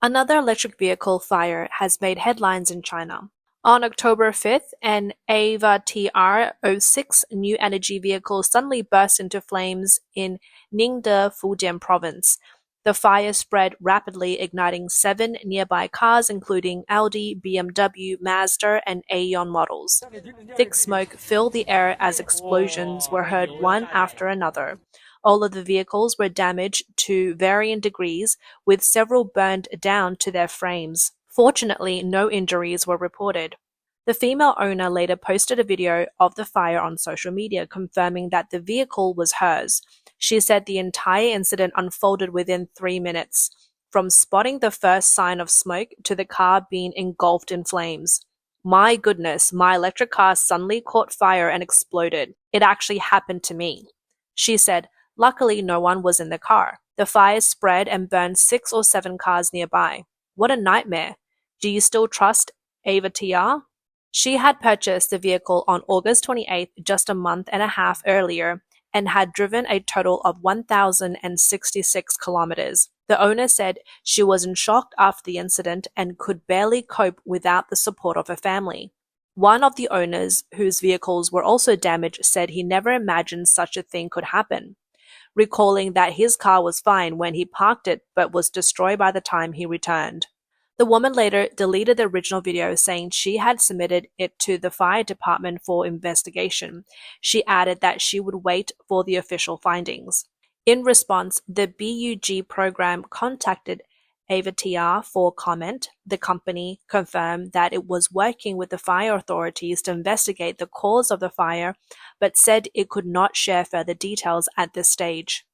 Another electric vehicle fire has made headlines in China. On October 5th, an Avatr 06 new energy vehicle suddenly burst into flames in Ningde, Fujian Province. The fire spread rapidly, igniting 7 nearby cars, including Audi, BMW, Mazda, and Aion models. Thick smoke filled the air as explosions were heard one after another. All of the vehicles were damaged to varying degrees, with several burned down to their frames. Fortunately, no injuries were reported. The female owner later posted a video of the fire on social media, confirming that the vehicle was hers. She said the entire incident unfolded within 3 minutes, from spotting the first sign of smoke to the car being engulfed in flames. My goodness, my electric car suddenly caught fire and exploded. It actually happened to me. She said, luckily no one was in the car. The fire spread and burned 6 or 7 cars nearby. What a nightmare. Do you still trust Avita? She had purchased the vehicle on August 28th, just a month and a half earlier, and had driven a total of 1,066 kilometers. The owner said she was in shock after the incident and could barely cope without the support of her family. One of the owners, whose vehicles were also damaged, said he never imagined such a thing could happen, recalling that his car was fine when he parked it but was destroyed by the time he returned. The woman later deleted the original video, saying she had submitted it to the fire department for investigation. She added that she would wait for the official findings. In response, the BUG program contacted Avita for comment. The company confirmed that it was working with the fire authorities to investigate the cause of the fire, but said it could not share further details at this stage.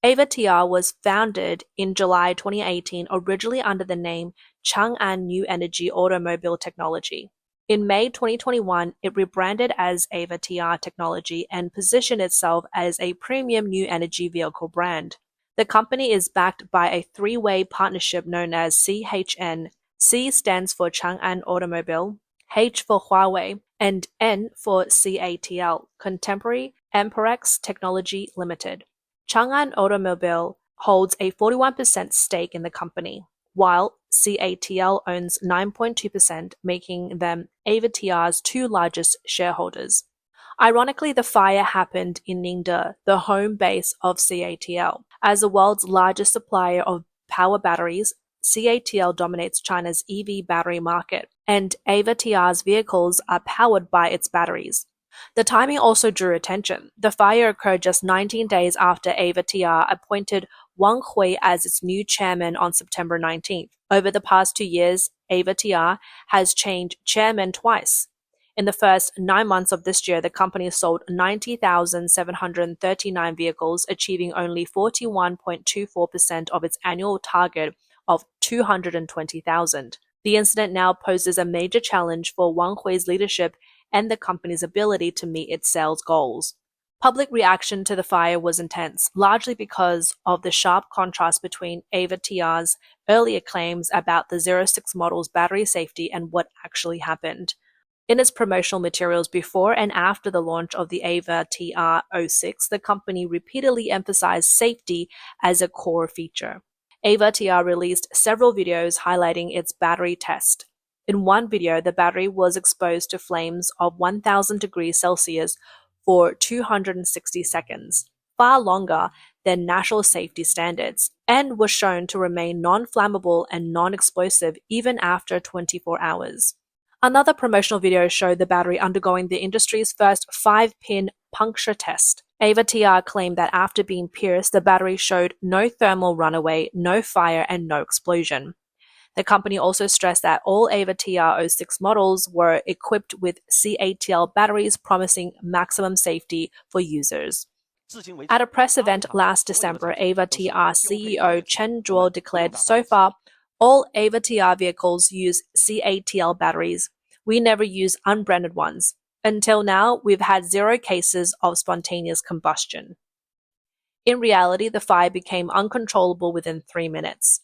Avita was founded in July 2018, originally under the name Chang'an New Energy Automobile Technology. In May 2021, it rebranded as Avita Technology and positioned itself as a premium new energy vehicle brand. The company is backed by a 3-way partnership known as CHN. C stands for Chang'an Automobile, H for Huawei, and N for CATL, Contemporary Amperex Technology Limited. Chang'an Automobile holds a 41% stake in the company, while CATL owns 9.2%, making them Avita's 2 largest shareholders. Ironically, the fire happened in Ningde, the home base of CATL. As the world's largest supplier of power batteries, CATL dominates China's EV battery market, and Avita's vehicles are powered by its batteries. The timing also drew attention. The fire occurred just 19 days after Avita appointed Wang Hui as its new chairman on September 19th. Over the past 2 years, Avita has changed chairman twice. In the first 9 months of this year, the company sold 90,739 vehicles, achieving only 41.24% of its annual target of 220,000. The incident now poses a major challenge for Wang Hui's leadership and the company's ability to meet its sales goals. Public reaction to the fire was intense, largely because of the sharp contrast between Avita's earlier claims about the 06 model's battery safety and what actually happened. In its promotional materials before and after the launch of the Avita 06, the company repeatedly emphasized safety as a core feature. Avita released several videos highlighting its battery test. In one video, the battery was exposed to flames of 1,000 degrees Celsius for 260 seconds, far longer than national safety standards, and was shown to remain non-flammable and non-explosive even after 24 hours. Another promotional video showed the battery undergoing the industry's first 5-pin puncture test. Avita claimed that after being pierced, the battery showed no thermal runaway, no fire, and no explosion. The company also stressed that all Avita 06 models were equipped with CATL batteries, promising maximum safety for users. At a press event last December, Avita CEO Chen Zhuo declared, "So far, all Avita vehicles use CATL batteries. We never use unbranded ones. Until now, we've had 0 cases of spontaneous combustion." In reality, the fire became uncontrollable within 3 minutes.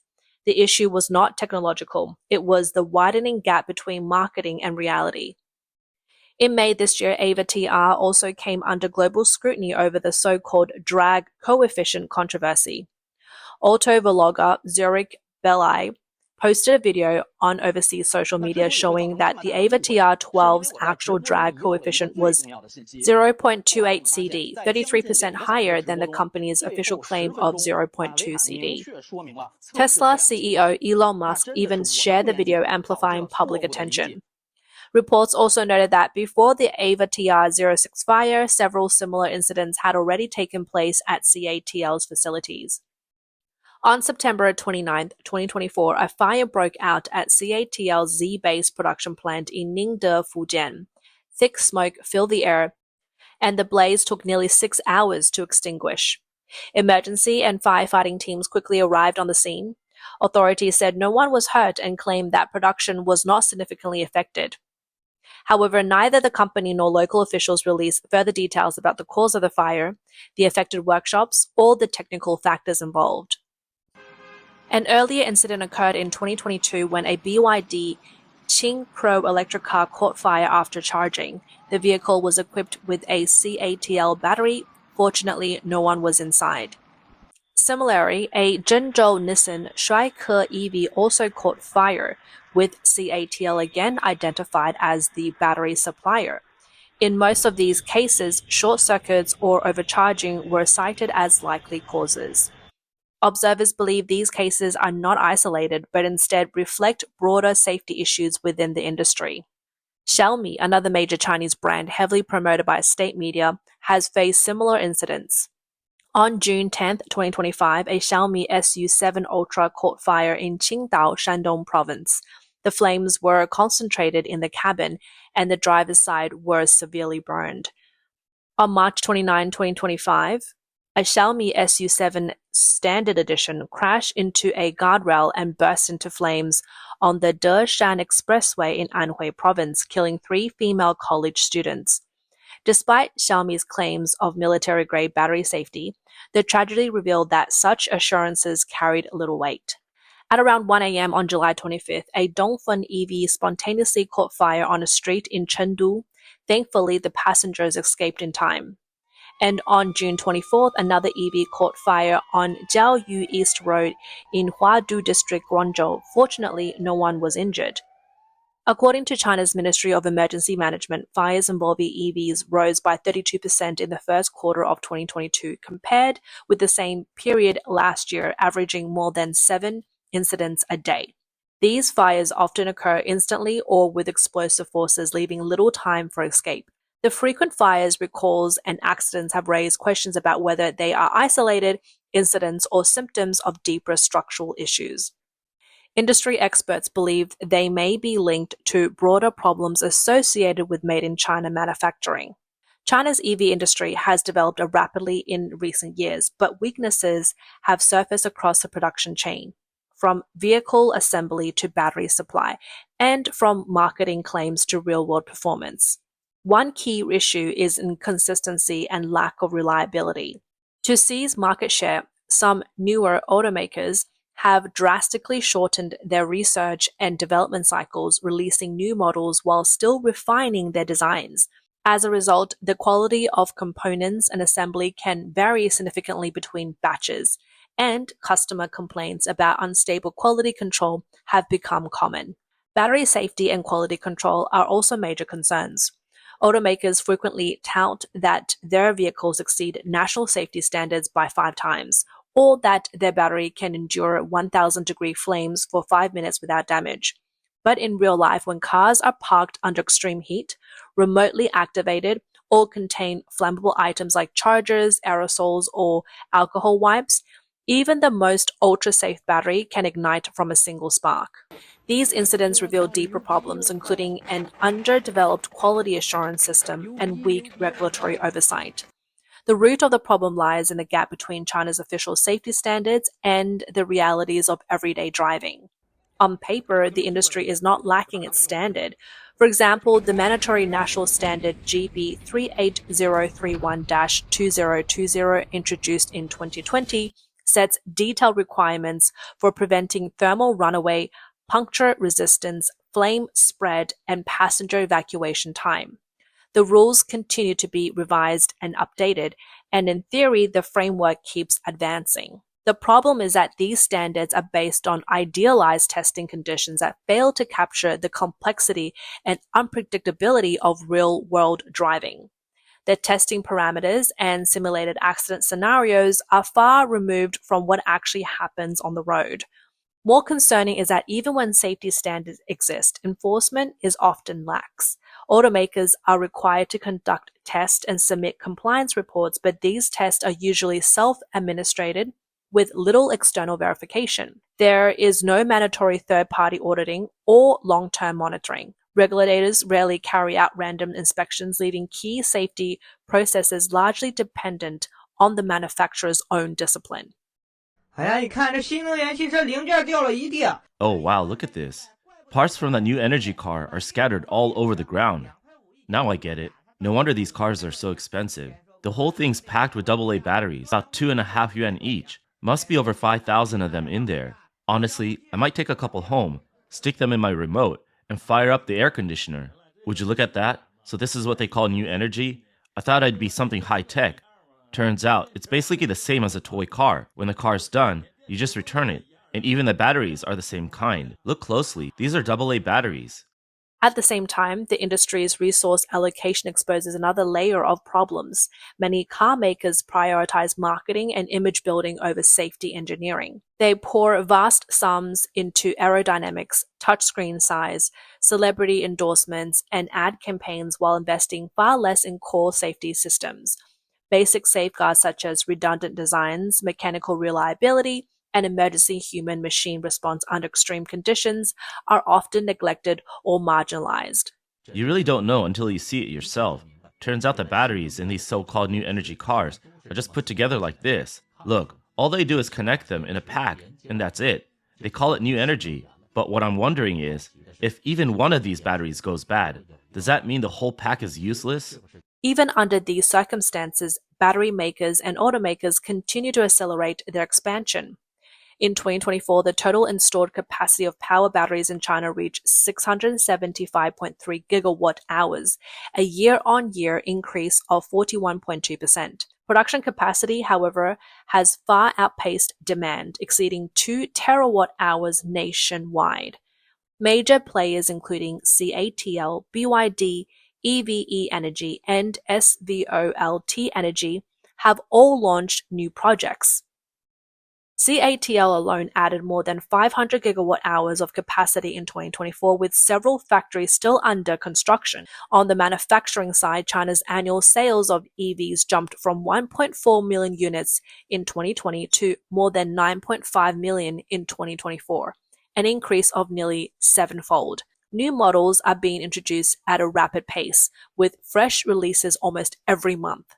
The issue was not technological, it was the widening gap between marketing and reality. In May this year, Avita also came under global scrutiny over the so-called drag coefficient controversy. Auto vlogger Zurich Belli posted a video on overseas social media showing that the Avita TR12's actual drag coefficient was 0.28 CD, 33% higher than the company's official claim of 0.2 CD. Tesla CEO Elon Musk even shared the video, amplifying public attention. Reports also noted that before the Avita 06 fire, several similar incidents had already taken place at CATL's facilities. On September 29, 2024, a fire broke out at CATL's Z-based production plant in Ningde, Fujian. Thick smoke filled the air, and the blaze took nearly 6 hours to extinguish. Emergency and firefighting teams quickly arrived on the scene. Authorities said no one was hurt and claimed that production was not significantly affected. However, neither the company nor local officials released further details about the cause of the fire, the affected workshops, or the technical factors involved. An earlier incident occurred in 2022 when a BYD Qing Pro electric car caught fire after charging. The vehicle was equipped with a CATL battery. Fortunately, no one was inside. Similarly, a Zhengzhou Nissan Shuike EV also caught fire, with CATL again identified as the battery supplier. In most of these cases, short circuits or overcharging were cited as likely causes. Observers believe these cases are not isolated, but instead reflect broader safety issues within the industry. Xiaomi, another major Chinese brand heavily promoted by state media, has faced similar incidents. On June 10, 2025, a Xiaomi SU7 Ultra caught fire in Qingdao, Shandong Province. The flames were concentrated in the cabin, and the driver's side was severely burned. On March 29, 2025, a Xiaomi SU7 Standard Edition crashed into a guardrail and burst into flames on the Deshan Expressway in Anhui Province, killing 3 female college students. Despite Xiaomi's claims of military-grade battery safety, the tragedy revealed that such assurances carried little weight. At around 1 a.m. on July 25th, a Dongfeng EV spontaneously caught fire on a street in Chengdu. Thankfully, the passengers escaped in time. And on June 24th, another EV caught fire on Jiaoyu East Road in Huadu District, Guangzhou. Fortunately, no one was injured. According to China's Ministry of Emergency Management, fires involving EVs rose by 32% in the first quarter of 2022 compared with the same period last year, averaging more than 7 incidents a day. These fires often occur instantly or with explosive forces, leaving little time for escape. The frequent fires, recalls, and accidents have raised questions about whether they are isolated incidents or symptoms of deeper structural issues. Industry experts believe they may be linked to broader problems associated with made-in-China manufacturing. China's EV industry has developed rapidly in recent years, but weaknesses have surfaced across the production chain, from vehicle assembly to battery supply, and from marketing claims to real-world performance. One key issue is inconsistency and lack of reliability. To seize market share, some newer automakers have drastically shortened their research and development cycles, releasing new models while still refining their designs. As a result, the quality of components and assembly can vary significantly between batches, and customer complaints about unstable quality control have become common. Battery safety and quality control are also major concerns. Automakers frequently tout that their vehicles exceed national safety standards by 5 times, or that their battery can endure 1,000-degree flames for 5 minutes without damage. But in real life, when cars are parked under extreme heat, remotely activated, or contain flammable items like chargers, aerosols, or alcohol wipes, even the most ultra-safe battery can ignite from a single spark. These incidents reveal deeper problems, including an underdeveloped quality assurance system and weak regulatory oversight. The root of the problem lies in the gap between China's official safety standards and the realities of everyday driving. On paper, the industry is not lacking its standard. For example, the mandatory national standard GB 38031-2020 introduced in 2020 sets detailed requirements for preventing thermal runaway, puncture resistance, flame spread, and passenger evacuation time. The rules continue to be revised and updated, and in theory, the framework keeps advancing. The problem is that these standards are based on idealized testing conditions that fail to capture the complexity and unpredictability of real-world driving. The testing parameters and simulated accident scenarios are far removed from what actually happens on the road. More concerning is that even when safety standards exist, enforcement is often lax. Automakers are required to conduct tests and submit compliance reports, but these tests are usually self-administrated with little external verification. There is no mandatory third-party auditing or long-term monitoring. Regulators rarely carry out random inspections, leaving key safety processes largely dependent on the manufacturer's own discipline. 哎呀，你看这新能源汽车零件掉了一地啊！ Oh wow, look at this. Parts from that new energy car are scattered all over the ground. Now I get it. No wonder these cars are so expensive. The whole thing's packed with AA batteries, about 2.5 yuan each. Must be over 5,000 of them in there. Honestly, I might take a couple home, stick them in my remote, and fire up the air conditioner. Would you look at that? So this is what they call new energy? I thought it'd be something high-tech. Turns out, it's basically the same as a toy car. When the car's done, you just return it. And even the batteries are the same kind. Look closely, these are AA batteries. At the same time, the industry's resource allocation exposes another layer of problems. Many car makers prioritize marketing and image building over safety engineering. They pour vast sums into aerodynamics, touchscreen size, celebrity endorsements, and ad campaigns while investing far less in core safety systems. Basic safeguards such as redundant designs, mechanical reliability, and emergency human-machine response under extreme conditions are often neglected or marginalized. You really don't know until you see it yourself. Turns out the batteries in these so-called new energy cars are just put together like this. Look, all they do is connect them in a pack, and that's it. They call it new energy, but what I'm wondering is, if even one of these batteries goes bad, does that mean the whole pack is useless? Even under these circumstances, battery makers and automakers continue to accelerate their expansion. In 2024, the total installed capacity of power batteries in China reached 675.3 gigawatt hours, a year-on-year increase of 41.2%. Production capacity, however, has far outpaced demand, exceeding 2 terawatt hours nationwide. Major players including CATL, BYD, EVE Energy, and SVOLT Energy have all launched new projects. CATL alone added more than 500 gigawatt hours of capacity in 2024, with several factories still under construction. On the manufacturing side, China's annual sales of EVs jumped from 1.4 million units in 2020 to more than 9.5 million in 2024, an increase of nearly sevenfold. New models are being introduced at a rapid pace, with fresh releases almost every month.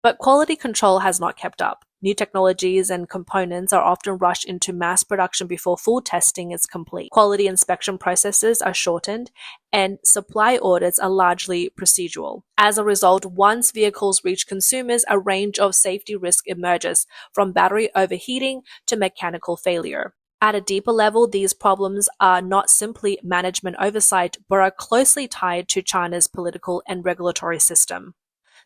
But quality control has not kept up. New technologies and components are often rushed into mass production before full testing is complete. Quality inspection processes are shortened, and supply audits are largely procedural. As a result, once vehicles reach consumers, a range of safety risks emerges, from battery overheating to mechanical failure. At a deeper level, these problems are not simply management oversight, but are closely tied to China's political and regulatory system.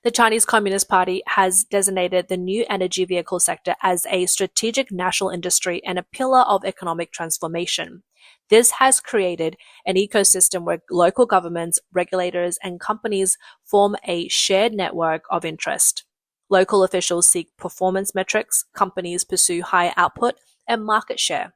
The Chinese Communist Party has designated the new energy vehicle sector as a strategic national industry and a pillar of economic transformation. This has created an ecosystem where local governments, regulators, and companies form a shared network of interest. Local officials seek performance metrics, companies pursue higher output and market share,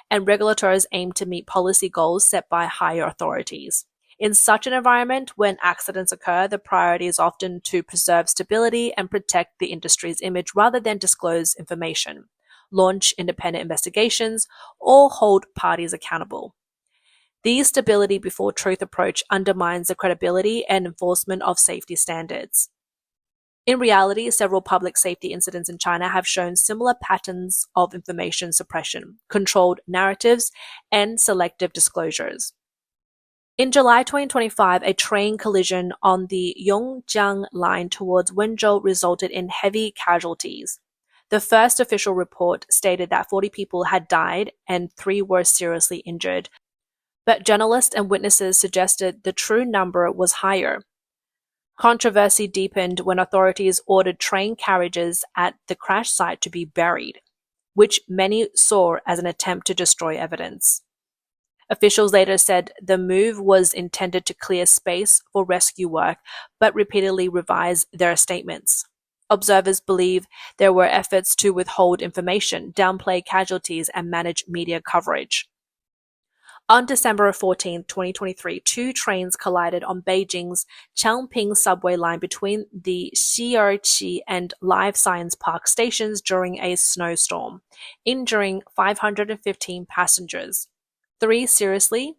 and regulators aim to meet policy goals set by higher authorities. In such an environment, when accidents occur, the priority is often to preserve stability and protect the industry's image rather than disclose information, launch independent investigations, or hold parties accountable. The stability before truth approach undermines the credibility and enforcement of safety standards. In reality, several public safety incidents in China have shown similar patterns of information suppression, controlled narratives, and selective disclosures. In July 2025, a train collision on the Yongjiang line towards Wenzhou resulted in heavy casualties. The first official report stated that 40 people had died and 3 were seriously injured, but journalists and witnesses suggested the true number was higher. Controversy deepened when authorities ordered train carriages at the crash site to be buried. which many saw as an attempt to destroy evidence. Officials later said the move was intended to clear space for rescue work, but repeatedly revised their statements. Observers believe there were efforts to withhold information, downplay casualties, and manage media coverage. On December 14, 2023, two trains collided on Beijing's Changping subway line between the Xi'erqi and Life Science Park stations during a snowstorm, injuring 515 passengers. 3 seriously,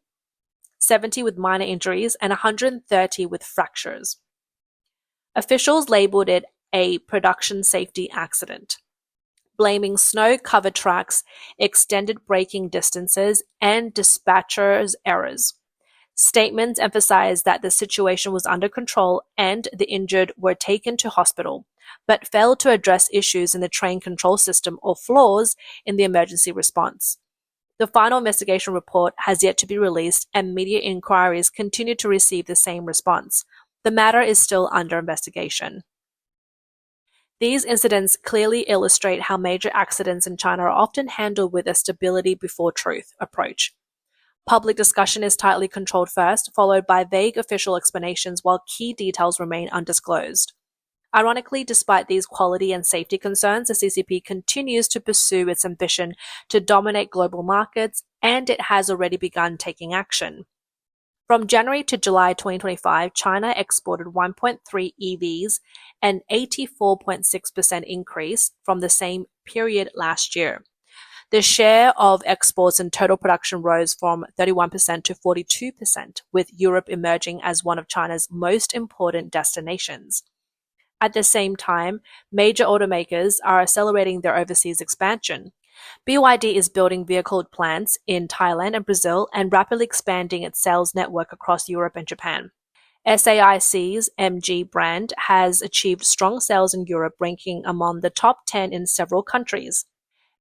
70 with minor injuries, and 130 with fractures. Officials labeled it a production safety accident, blaming snow-covered tracks, extended braking distances, and dispatchers' errors. Statements emphasized that the situation was under control and the injured were taken to hospital, but failed to address issues in the train control system or flaws in the emergency response. The final investigation report has yet to be released, and media inquiries continue to receive the same response. The matter is still under investigation. These incidents clearly illustrate how major accidents in China are often handled with a stability before truth approach. Public discussion is tightly controlled first, followed by vague official explanations while key details remain undisclosed. Ironically, despite these quality and safety concerns, the CCP continues to pursue its ambition to dominate global markets, and it has already begun taking action. From January to July 2025, China exported 1.3 EVs, an 84.6% increase from the same period last year. The share of exports in total production rose from 31% to 42%, with Europe emerging as one of China's most important destinations. At the same time, major automakers are accelerating their overseas expansion. BYD is building vehicle plants in Thailand and Brazil and rapidly expanding its sales network across Europe and Japan. SAIC's MG brand has achieved strong sales in Europe, ranking among the top 10 in several countries.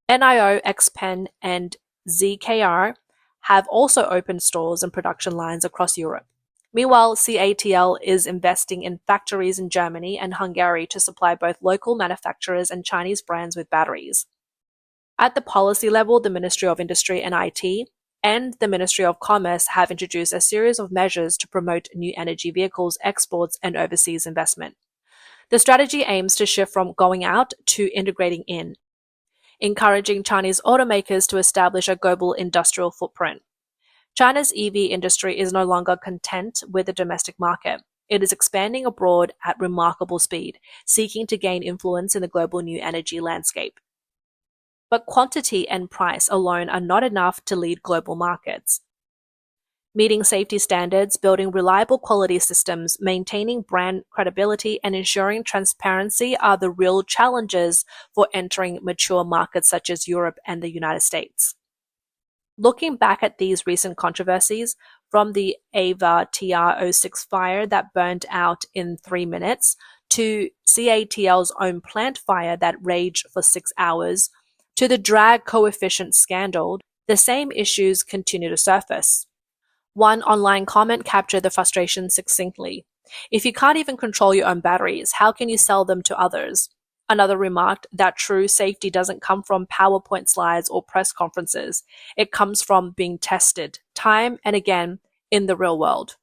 NIO, XPeng, and ZKR have also opened stores and production lines across Europe. Meanwhile, CATL is investing in factories in Germany and Hungary to supply both local manufacturers and Chinese brands with batteries. At the policy level, the Ministry of Industry and IT and the Ministry of Commerce have introduced a series of measures to promote new energy vehicles, exports, and overseas investment. The strategy aims to shift from going out to integrating in, encouraging Chinese automakers to establish a global industrial footprint. China's EV industry is no longer content with the domestic market. It is expanding abroad at remarkable speed, seeking to gain influence in the global new energy landscape. But quantity and price alone are not enough to lead global markets. Meeting safety standards, building reliable quality systems, maintaining brand credibility, and ensuring transparency are the real challenges for entering mature markets such as Europe and the United States. Looking back at these recent controversies, from the Avatr 06 fire that burned out in 3 minutes, to CATL's own plant fire that raged for 6 hours, to the drag coefficient scandal, the same issues continue to surface. One online comment captured the frustration succinctly. If you can't even control your own batteries, how can you sell them to others? Another remarked that true safety doesn't come from PowerPoint slides or press conferences. It comes from being tested time and again in the real world.